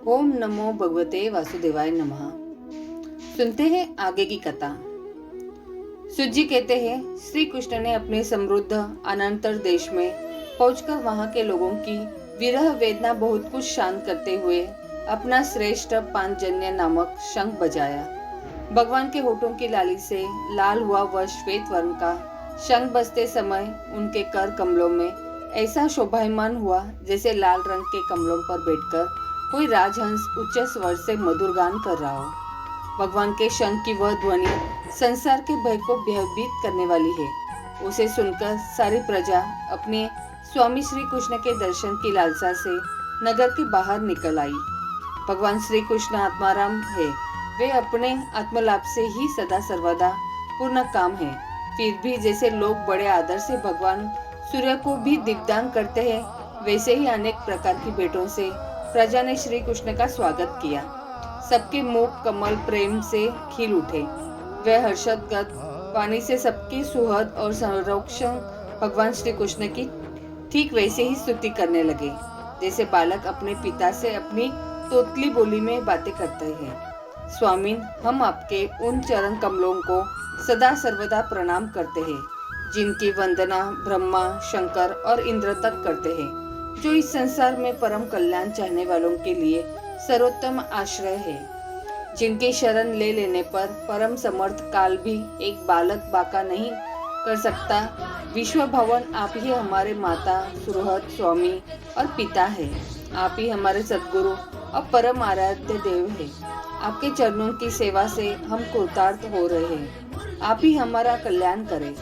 ओम नमो भगवते वासुदेवाय नमः। सुनते हैं आगे की कथा। सुत जी कहते हैं, श्री कृष्ण ने अपने समृद्ध अनंतर देश में पहुंचकर वहां के लोगों की विरह वेदना बहुत कुछ शांत करते हुए अपना श्रेष्ठ पांचजन्य नामक शंख बजाया। भगवान के होठों की लाली से लाल हुआ वह श्वेत वर्ण का शंख बजते समय उनके कर कमलों में ऐसा शोभायमान हुआ जैसे लाल रंग के कमलों पर बैठकर कोई राजहंस उच्च स्वर से मधुर गान कर रहा हो। भगवान के शंख की वह ध्वनि संसार के भय को भयभीत करने वाली है। उसे सुनकर सारी प्रजा अपने स्वामी श्री कृष्ण के दर्शन की लालसा से नगर के बाहर निकल आई। भगवान श्री कृष्ण आत्माराम है, वे अपने आत्मलाभ से ही सदा सर्वदा पूर्ण काम है। फिर भी जैसे लोग बड़े आदर से भगवान सूर्य को भी दीपदान करते हैं, वैसे ही अनेक प्रकार की भेंटों से प्रजा ने श्री कृष्ण का स्वागत किया। सबके मुख कमल प्रेम से खिल उठे। वे हर्षदगत वाणी से सबकी सुहद और संरक्षण भगवान श्री कृष्ण की ठीक वैसे ही स्तुति करने लगे, जैसे बालक अपने पिता से अपनी तोतली बोली में बातें करते हैं। स्वामी, हम आपके उन चरण कमलों को सदा सर्वदा प्रणाम करते हैं, जिनकी वंदना ब्रह्मा, शंकर और इंद्र तक करते हैं, जो इस संसार में परम कल्याण चाहने वालों के लिए सर्वोत्तम आश्रय है, जिनके शरण ले लेने पर परम समर्थ काल भी एक बालक बाका नहीं कर सकता। विश्व भवन आप ही हमारे माता, सुहृद, स्वामी और पिता है। आप ही हमारे सद्गुरु और परम आराध्य देव है। आपके चरणों की सेवा से हम कृतार्थ हो रहे हैं। आप ही हमारा कल्याण करें।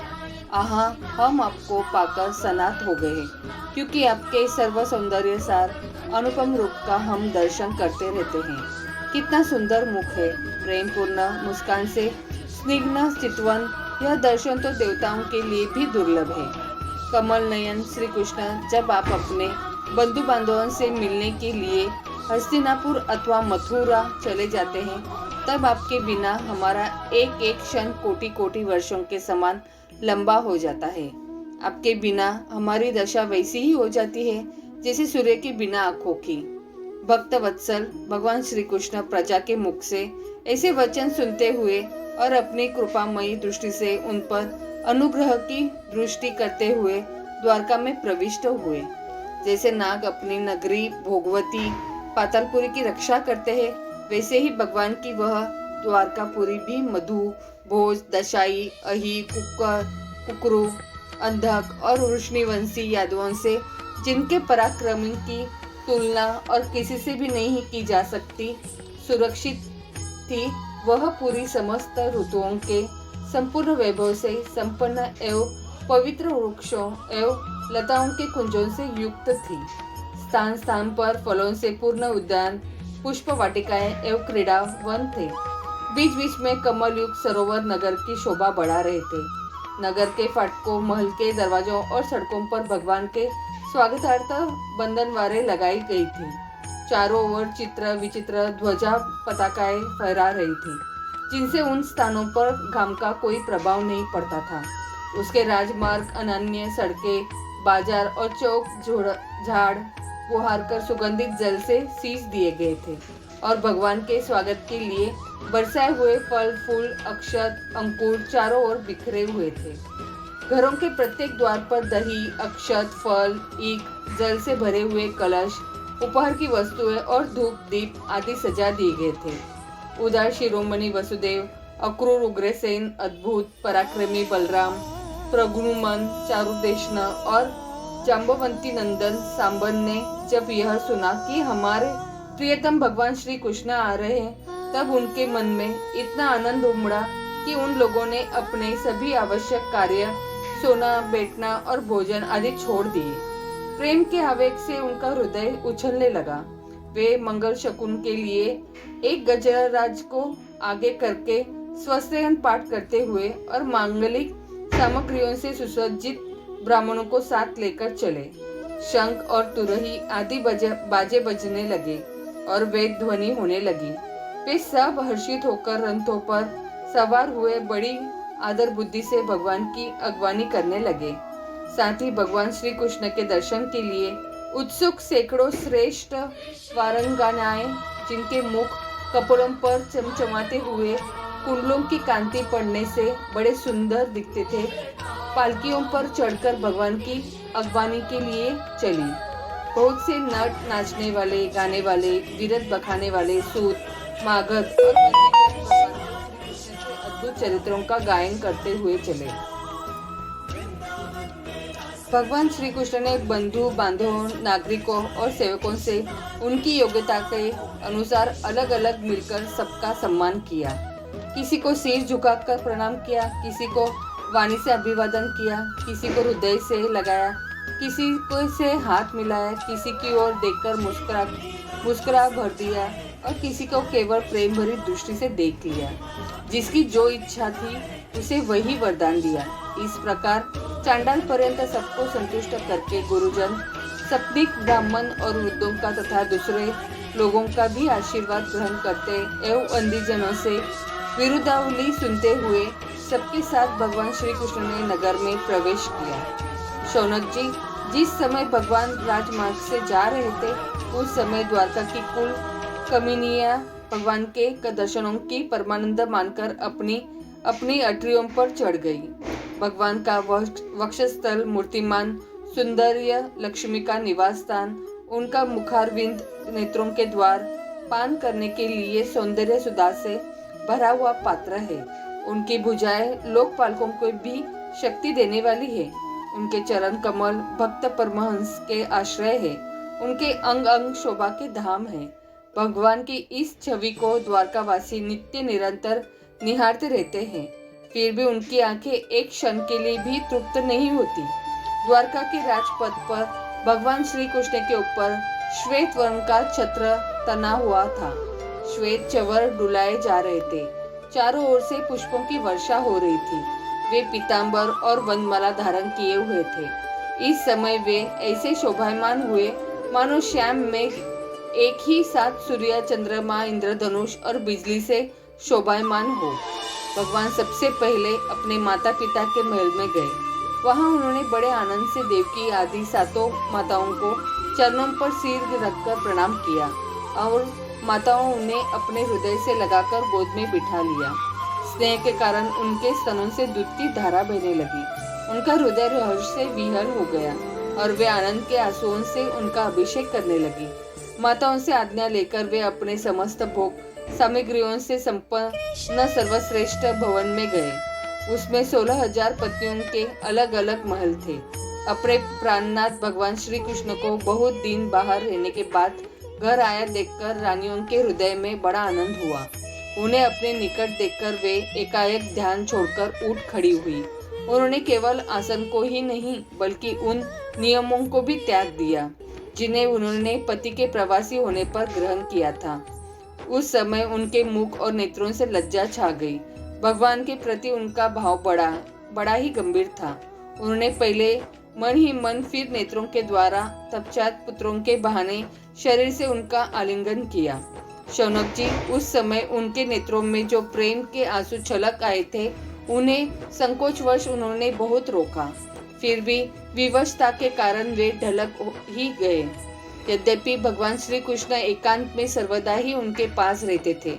आहा, हम आपको पाकर सनात हो गए हैं, क्योंकि आपके सर्व सौंदर्य सार अनुपम रूप का हम दर्शन करते रहते हैं। कितना सुंदर मुख है, प्रेम पूर्ण मुस्कान से स्निग्ध चितवन, यह दर्शन तो देवताओं के लिए भी दुर्लभ है। कमल नयन श्री कृष्ण, जब आप अपने बंधु बांधवों से मिलने के लिए हस्तिनापुर अथवा मथुरा चले जाते हैं, तब आपके बिना हमारा एक एक क्षण कोटि कोटि वर्षों के समान लंबा हो जाता है। आपके बिना हमारी दशा वैसी ही हो जाती है जैसे सूर्य के बिना आंखों की। भक्त वत्सल भगवान श्री कृष्ण प्रजा के मुख से ऐसे वचन सुनते हुए और अपनी कृपामयी दृष्टि से उन पर अनुग्रह की दृष्टि करते हुए द्वारका में प्रविष्ट हुए। जैसे नाग अपनी नगरी भोगवती पातालपुरी की रक्षा करते हैं, वैसे ही भगवान की वह द्वारकापुरी भी मधु, भोज, दशाई, अहि, कुकरू, अंधक और वृष्णिवंशी यादवों से, जिनके पराक्रम की तुलना और किसी से भी नहीं की जा सकती, सुरक्षित थी। वह पूरी समस्त ऋतुओं के संपूर्ण वैभव से संपन्न एवं पवित्र वृक्षों एवं लताओं के कुंजों से युक्त थी। स्थान स्थान पर फलों से पूर्ण उद्यान, पुष्प वाटिकाएं एवं क्रीड़ा वन थे। बीच बीच में कमल युक्त सरोवर नगर की शोभा बढ़ा रहे थे। नगर के फाटकों, महल के दरवाजों और सड़कों पर भगवान के स्वागतार्थ बंधनवारें लगाई गई थी। चारों ओर चित्र विचित्र ध्वजा पताकाएं फहरा रही थी, जिनसे उन स्थानों पर घाम का कोई प्रभाव नहीं पड़ता था। उसके राजमार्ग, अनन्य सड़कें, बाजार और चौक झाड़ बुहार कर सुगंधित जल से सींच दिए गए थे और भगवान के स्वागत के लिए बरसाए हुए फल, फूल, अक्षत, अंकुर चारों ओर बिखरे हुए थे। घरों के प्रत्येक द्वार पर दही, अक्षत, फल, ईख, जल से भरे हुए कलश, उपहार की वस्तुएं और धूप दीप आदि सजा दिए गए थे। उदार शिरोमणि वसुदेव, अक्रूर उग्रसेन, अद्भुत पराक्रमी बलराम, प्रघुमन, चारुदेशन और जाम्बवंती नंदन सांबन ने जब यह सुना कि हमारे प्रियतम भगवान श्री कृष्ण आ रहे हैं, तब उनके मन में इतना आनंद उमड़ा कि उन लोगों ने अपने सभी आवश्यक कार्य, सोना, बैठना और भोजन आदि छोड़ दिए। प्रेम के आवेग से उनका हृदय उछलने लगा। वे मंगल शकुन के लिए एक गजराज को आगे करके स्वस्तियन पाठ करते हुए और मांगलिक सामग्रियों से सुसज्जित ब्राह्मणों को साथ लेकर चले। शंख और तुरही आदि बाजे बजने लगे और वेद ध्वनि होने लगी। वे सब हर्षित होकर रथों पर सवार हुए बड़ी आदर बुद्धि से भगवान की अगवानी करने लगे। साथ ही भगवान श्री कृष्ण के दर्शन के लिए उत्सुक सैकड़ों श्रेष्ठ वारंगनाएं, जिनके मुख कपड़ों पर चमचमाते हुए कुंडलों की कांति पड़ने से बड़े सुंदर दिखते थे, पालकियों पर चढ़कर भगवान की अगवानी के लिए चली। बहुत से नट नाचने वाले, गाने वाले, वीरत बखाने वाले, सूत, मागध और बंदीजन भगवान श्री कृष्ण के अद्भुत चरित्रों का गायन करते हुए चले। भगवान श्री कृष्ण ने बंधु बांधवों, नागरिकों और सेवकों से उनकी योग्यता के अनुसार अलग अलग मिलकर सबका सम्मान किया। किसी को सिर झुकाकर प्रणाम किया, किसी को वाणी से अभिवादन किया, किसी को हृदय से लगाया, किसी को से हाथ मिलाया, किसी की ओर देखकर मुस्कुरा भर दिया और किसी को केवल प्रेम भरी दृष्टि से देख लिया। जिसकी जो इच्छा थी उसे वही वरदान दिया। इस प्रकार चांडाल पर्यंत सबको संतुष्ट करके गुरुजन सपनिक ब्राह्मण और वृद्धों का तथा दूसरे लोगों का भी आशीर्वाद ग्रहण करते एवं अंधजनों से विरुद्धावली सुनते हुए सबके साथ भगवान श्री कृष्ण ने नगर में प्रवेश किया। शौनक जी, जिस समय भगवान राजमार्ग से जा रहे थे उस समय द्वारका की कुल कमिनिया भगवान के दर्शनों की परमानंद मानकर अपनी अटरियों पर चढ़ गई। भगवान का वक्षस्थल मूर्तिमान सुंदर्य लक्ष्मी का निवास स्थान, उनका मुखारविंद नेत्रों के द्वार, पान करने के लिए सौंदर्य सुधा से भरा हुआ पात्र है। उनकी भुजाएं लोकपालकों को भी शक्ति देने वाली है। उनके चरण कमल भक्त परमहंस के आश्रय है। उनके अंग अंग शोभा के धाम है। भगवान की इस छवि को द्वारकावासी नित्य निरंतर निहारते रहते हैं, फिर भी उनकी आंखें एक क्षण के लिए भी तृप्त नहीं होती। द्वारका के राजपथ पर भगवान श्री कृष्ण के ऊपर श्वेत वर्ण का छत्र तना हुआ था। श्वेत चवर डुलाए जा रहे थे। चारों ओर से पुष्पों की वर्षा हो रही थी। वे पीतांबर और वनमाला धारण किए हुए थे। इस समय वे ऐसे शोभायमान हुए मानो श्याम मेघ एक ही साथ सूर्य, चंद्रमा, इंद्रधनुष और बिजली से शोभायमान हो। भगवान सबसे पहले अपने माता पिता के महल में गए। वहां उन्होंने बड़े आनंद से देवकी आदि सातों माताओं को चरणों पर सिर रखकर प्रणाम किया और माताओं उन्हें अपने हृदय से लगाकर गोद में बिठा लिया। स्नेह के कारण उनके स्तनों से दूध की धारा बहने लगी। उनका हृदय हर्ष से विहल हो गया और वे आनंद के आंसुओं से उनका अभिषेक करने लगी। माताओं से आज्ञा लेकर वे अपने समस्त भोग सामग्रियों से संपन्न सर्वश्रेष्ठ भवन में गए। उसमें 16,000 पत्नियों के अलग अलग महल थे। अपने प्राणनाथ भगवान श्री कृष्ण को बहुत दिन बाहर रहने के बाद घर आया देखकर रानियों के हृदय में बड़ा आनंद हुआ। उन्हें अपने निकट देखकर वे एकाएक ध्यान छोड़कर उठ खड़ी हुई। उन्होंने केवल आसन को ही नहीं बल्कि उन नियमों को भी त्याग दिया जिन्हें उन्होंने पति के प्रवासी होने पर ग्रहण किया था। उस समय उनके मुख और नेत्रों से लज्जा छा गई। भगवान के प्रति उनका भाव बड़ा ही गंभीर था। उन्होंने पहले मन ही मन, फिर नेत्रों के द्वारा, तत्पश्चात पुत्रों के बहाने शरीर से उनका आलिंगन किया। शौनक जी, उस समय उनके नेत्रों में जो प्रेम के आंसू छलक आए थे उन्हें संकोचवश उन्होंने बहुत रोका। फिर भी विवशता के कारण वे ढलक ही गए। यद्यपि भगवान श्री कृष्ण एकांत में सर्वदा ही उनके पास रहते थे,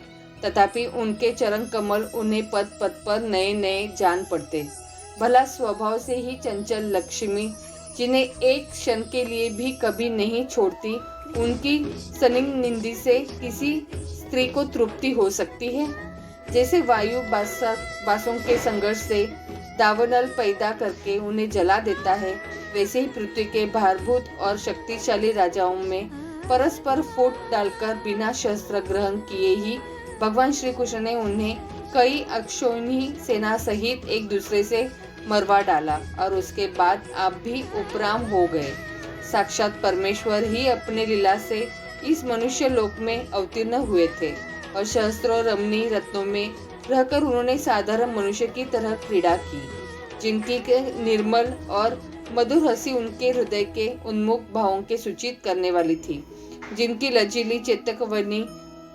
तथापि उनके चरण कमल उन्हें पद पद पर नए नए जान पड़ते। भला स्वभाव से ही चंचल लक्ष्मी, जिन्हें एक क्षण के लिए भी कभी नहीं छोड़ती, उनकी सनिंग निंदी से किसी स्त्री को तृप्ति हो सकती है? जैसे वायु बासों के संघर्ष से दावानल पैदा करके उन्हें जला देता है, वैसे ही पृथ्वी के भारभूत और शक्तिशाली राजाओं में परस्पर फूट डालकर बिना शस्त्र ग्रहण किए ही भगवान श्री कृष्ण ने उन्हें कई अक्षौहिणी सेना सहित एक दूसरे से मरवा डाला और उसके बाद आप भी उपराम हो गए। साक्षात परमेश्वर ही अपने लीला से इस मनुष्य लोक में अवतीर्ण हुए थे और सहस्त्रों रमणीय रत्नों में रहकर उन्होंने साधारण मनुष्य की तरह क्रीड़ा की। जिनकी के निर्मल और मधुर हंसी उनके हृदय के उन्मुख भावों के सूचित करने वाली थी। जिनकी लचीली चेतकवनी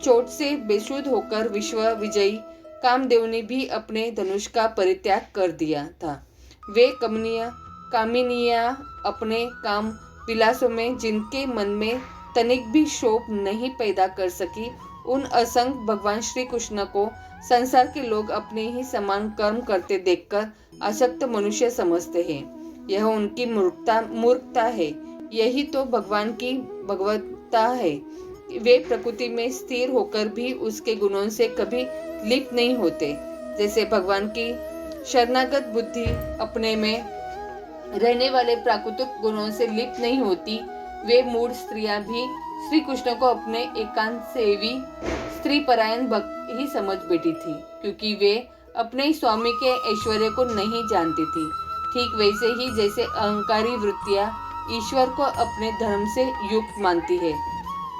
चोट से बेसुध होकर विश्व विजयी कामदेव ने भी अपने धनुष का परित्याग कर दिया था। वे कामिनिया अपने काम विलासों में जिनके मन में तनिक भी शोभ नहीं पैदा कर सकी, उन असंख्य भगवान श्री कृष्ण को संसार के लोग अपने ही समान कर्म करते देखकर अशक्त मनुष्य समझते हैं। यह उनकी मूर्खता है। यही तो भगवान की भगवत्ता है। वे प्रकृति में स्थिर होकर भी उसके गुणों से कभी लिप्त नहीं होते। जैसे भगवान की शरणागत बुद्धि अपने में रहने वाले प्राकृतिक गुणों से लिप्त नहीं होती, वे मूढ़ स्त्रियां भी श्री कृष्ण को अपने एकांत सेवी स्त्री परायण भक्त ही समझ बैठी थी, क्योंकि वे अपने स्वामी के ऐश्वर्य को नहीं जानती थी। ठीक वैसे ही जैसे अहंकारी वृत्तियां ईश्वर को अपने धर्म से युक्त मानती है।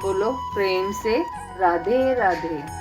बोलो प्रेम से राधे राधे।